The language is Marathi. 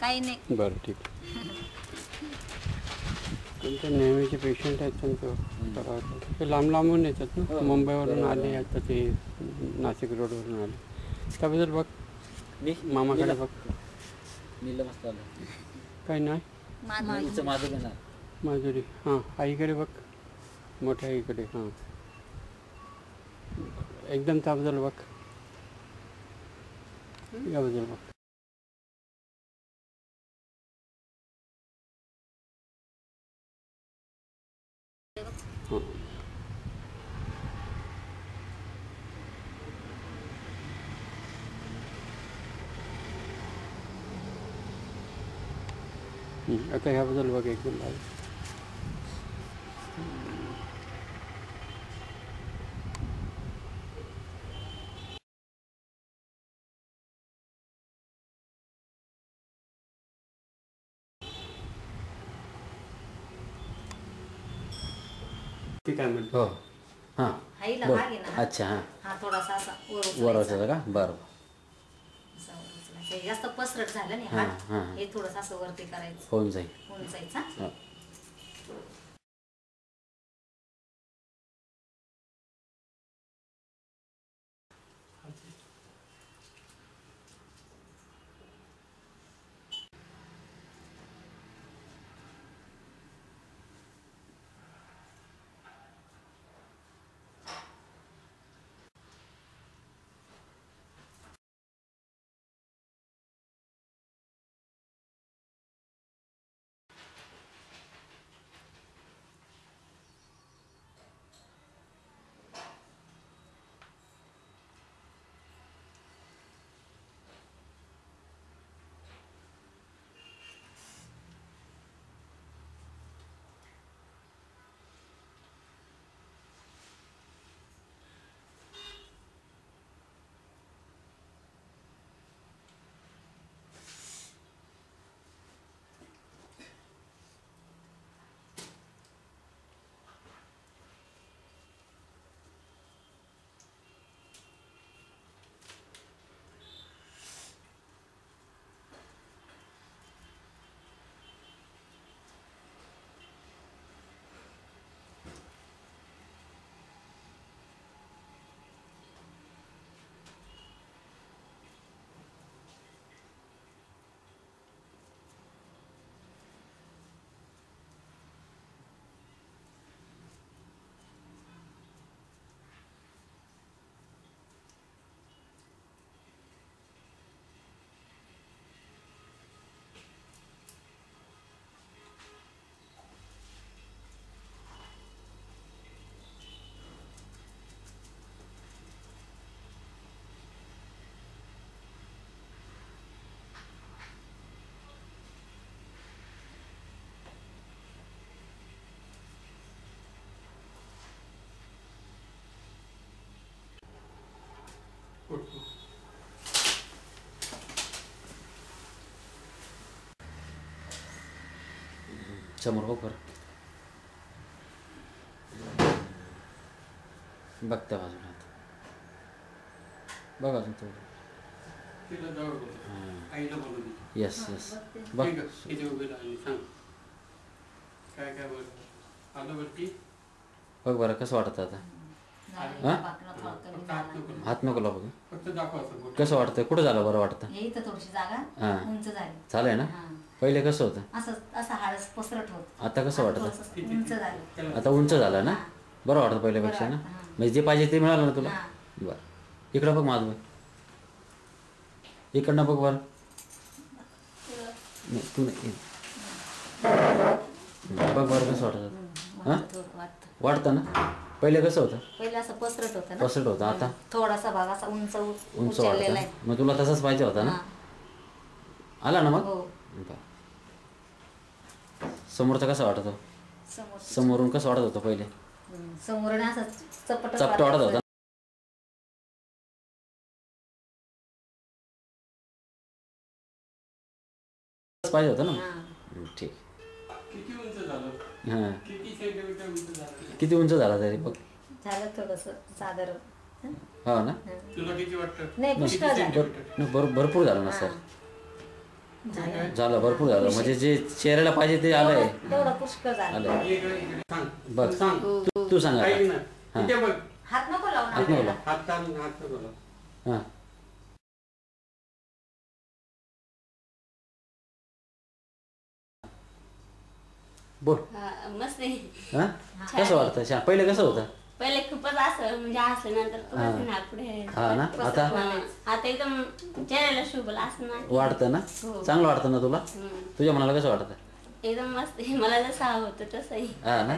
काही नाही. बरं ठीक आहे. तुमचे नेहमीचे पेशंट आहेत त्यांचं ते लांब लांबून येतात ना, मुंबईवरून आले आता ते नाशिक रोडवरून आले. त्याबद्दल बघ मामाकडे बघ. काही नाही. माधुरी हां आईकडे बघ, मोठ्या आईकडे. हां एकदम त्याबद्दल बघ, याबद्दल बघ. हां आता ह्याबद्दल बघ एकदम भारी. ठीक आहे म्हणतो. हो हां अच्छा. हां हा थोडासा असा वर होतं का? बरं. जास्त पसरट झालं नाही. हां हां हे थोडंसं असं वरती करायचं, होऊन जाईल. होऊन जायचं. हां समोर बघ बरं. बघ त्या बाजूला बघ अजून थोडं. येस येस बघ. बघ बरं कसं वाटतं आता. हां हात नको लावू बघ. कसं वाटतं? कुठं झालं बरं वाटतं? थोडीशी जागा उंच झाली. झालंय ना? पहिले कसं होतं? असं हाडच पसरट होत. आता कसं वाटतं? उंच झालं. आता उंच झालं ना? बरं वाटतं पहिल्यापेक्षा ना? म्हणजे जे पाहिजे ते मिळालं ना तुला? बरं इकडं बघ माझं बघ. इकडनं बघ बरं. नाही तू नाही बघ बरं कसं वाटतं? हां वाटतं ना? पहिले कसं होतं? पहिले असं पसरट होतं. पसरट होतं. आता थोडासा भाग असा उंच उंच वाटतं. मग तुला तसंच पाहिजे होता ना? आला ना मग? समोरचं कसं वाटत होतं? समोरून कसं वाटत होतं पहिले? समोरून असं चपट वाटत होतं. पाहिजे होतं ना? ठीक. हां किती उंच झाला तरी बघ. झालं थोडंसं साधारण. हो ना? नाही पुष्कळ झालं. भरपूर झालं ना सर. झालं भरपूर झालं म्हणजे जे चेहऱ्याला पाहिजे ते आलंय. तेवढं पुष्कळ झालं. आलंय. बघ तू सांग आता. हां हात नको लावून हात नको लाव. हां बोल. मस्त आहे. हां कसं वाटतं छान. पहिले कसं होतं? पहिले खूपच असं म्हणजे हसल्यानंतर खूपच ना पुढे हा ना आता आता एकदम चेहऱ्याला शुभल असं ना वाटतं ना. चांगलं वाटतं ना तुला? तुझ्या मनाला कसं वाटतं? एकदम मस्त आहे. मला जसं हवं होतं तसंही. हा ना